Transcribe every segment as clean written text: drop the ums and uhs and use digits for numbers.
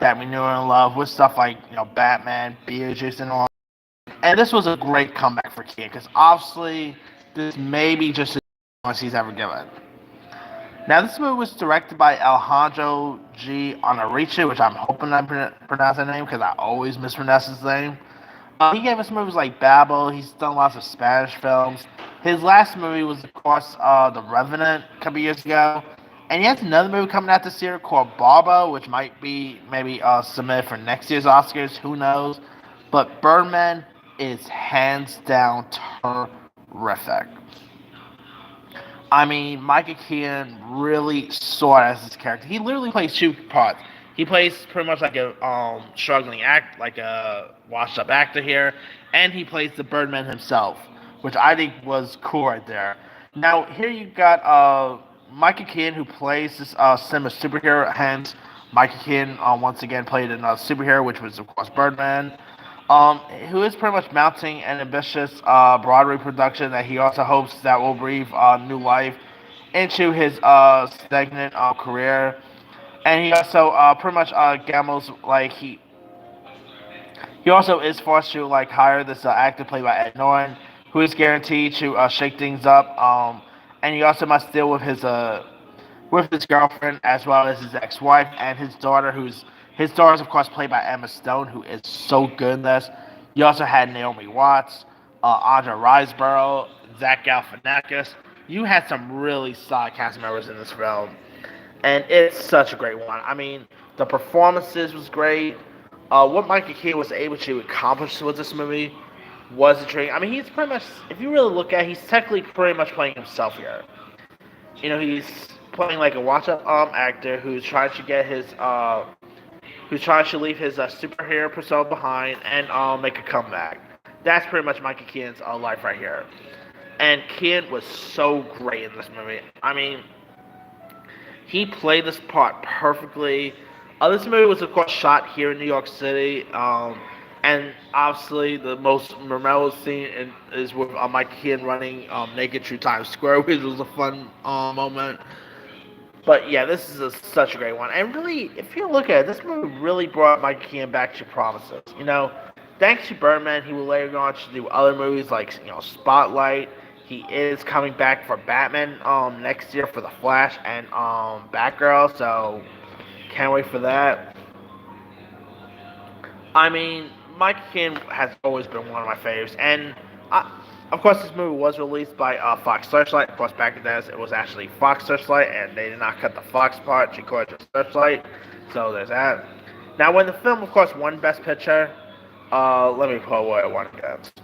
that we knew and loved with stuff like Batman, Beetlejuice, and all. And this was a great comeback for Keaton because obviously this may be just the best he's ever given. Now, this movie was directed by Alejandro G. Onarichi, which I'm hoping I pronounce that name because I always mispronounce his name. He gave us movies like Babel. He's done lots of Spanish films. His last movie was, of course, The Revenant a couple years ago. And he has another movie coming out this year called Barbo, which might be maybe submitted for next year's Oscars. Who knows? But Birdman is hands down terrific. I mean, Michael Keaton really saw it as his character. He literally plays two parts. He plays pretty much like a struggling act, like a washed-up actor here, and he plays the Birdman himself, which I think was cool right there. Now here you got Michael Keaton who plays this similar superhero. Hence, Michael Keaton once again played another superhero, which was of course Birdman. Who is pretty much mounting an ambitious Broadway production that he also hopes that will breathe new life into his stagnant career. And he also pretty much gambles like he also is forced to like hire this actor played by Ed Norton, who is guaranteed to shake things up. And he also must deal with his girlfriend as well as his ex-wife and his daughter, who's his daughter is of course played by Emma Stone, who is so good in this. You also had Naomi Watts, Audra Riseborough, Zach Galifianakis. You had some really solid cast members in this film, and it's such a great one. I mean, the performances was great. What Michael Keaton was able to accomplish with this movie was a dream. I mean, he's pretty much, if you really look at it, he's technically pretty much playing himself here. He's playing like a watch-up actor who's trying to leave his superhero persona behind and make a comeback. That's pretty much Michael Keaton's life right here. And Keaton was so great in this movie. I mean, he played this part perfectly. This movie was, of course, shot here in New York City. And obviously, the most memorable scene is with Michael Keaton running naked through Times Square, which was a fun moment. But yeah, this is such a great one. And really, if you look at it, this movie really brought Michael Keaton back to promises. Thanks to Birdman, he will later go on to do other movies like Spotlight. He is coming back for Batman next year for The Flash and Batgirl. So can't wait for that. I mean, Michael Keaton has always been one of my favorites, and of course, this movie was released by Fox Searchlight. Of course, back in the days, it was actually Fox Searchlight, and they did not cut the Fox part. She called it Searchlight. So there's that. Now, when the film, of course, won Best Picture, let me pull what it won against.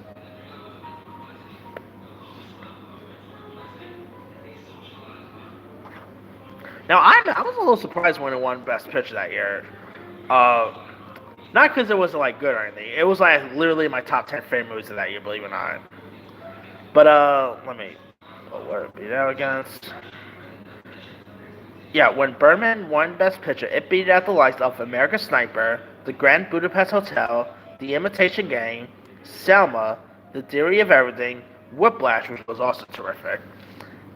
Now, I was a little surprised when it won Best Picture that year. Uh, Not because it wasn't like good or anything. It was like literally my top 10 favorite movies of that year, believe it or not. But let me. Where it beat out against? Yeah, when Birdman won Best Picture, it beat out the likes of American Sniper, The Grand Budapest Hotel, The Imitation Game, Selma, The Theory of Everything, Whiplash, which was also terrific,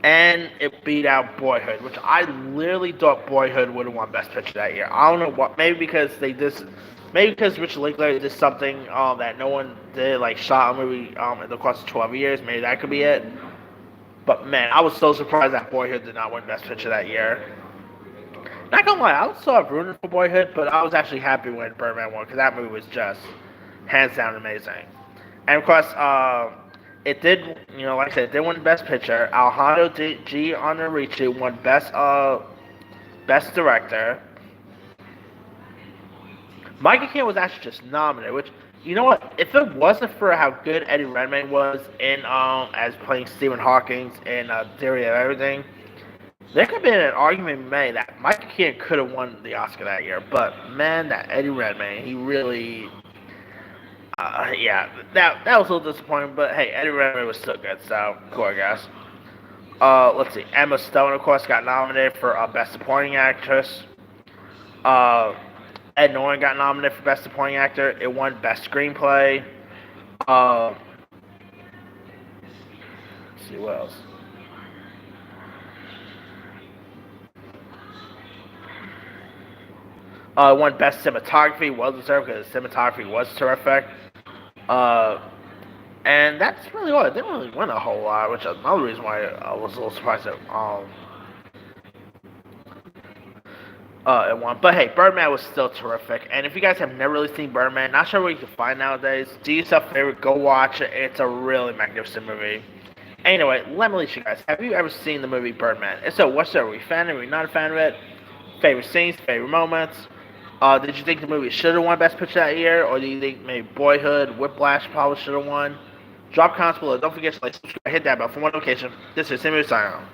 and it beat out Boyhood, which I literally thought Boyhood would have won Best Picture that year. I don't know what. Maybe because Richard Linklater did something that no one did, like shot a movie in the course of 12 years. Maybe that could be it. But man, I was so surprised that Boyhood did not win Best Picture that year. Not gonna lie, I was sort of rooting for Boyhood, but I was actually happy when Birdman won because that movie was just hands down amazing. And of course, it did, like I said, it did win Best Picture. Alejandro G. Onarichi won Best Director. Michael Caine was actually just nominated, which, you know what? If it wasn't for how good Eddie Redmayne was in as playing Stephen Hawking in Theory of Everything, there could have been an argument made that Michael Keaton could have won the Oscar that year. But man, that Eddie Redmayne, he really, yeah, that was a little disappointing. But hey, Eddie Redmayne was still good, so cool, I guess. Let's see. Emma Stone, of course, got nominated for Best Supporting Actress. Ed Norton got nominated for Best Supporting Actor. It won Best Screenplay. Let's see what else. Won Best Cinematography, well deserved because the cinematography was terrific. Uh, and that's really all. It didn't really win a whole lot, which is another reason why I was a little surprised that it won. But hey, Birdman was still terrific. And if you guys have never really seen Birdman, not sure where you can find nowadays, do yourself a favor, go watch it. It's a really magnificent movie. Anyway, let me let you guys. Have you ever seen the movie Birdman? If so, what's up? Are you a fan of it? Are you not a fan of it? Favorite scenes, favorite moments? Did you think the movie should have won Best Picture that year? Or do you think maybe Boyhood, Whiplash probably should have won? Drop comments below. Don't forget to like, subscribe, hit that bell for more notification. This is Simon signing off.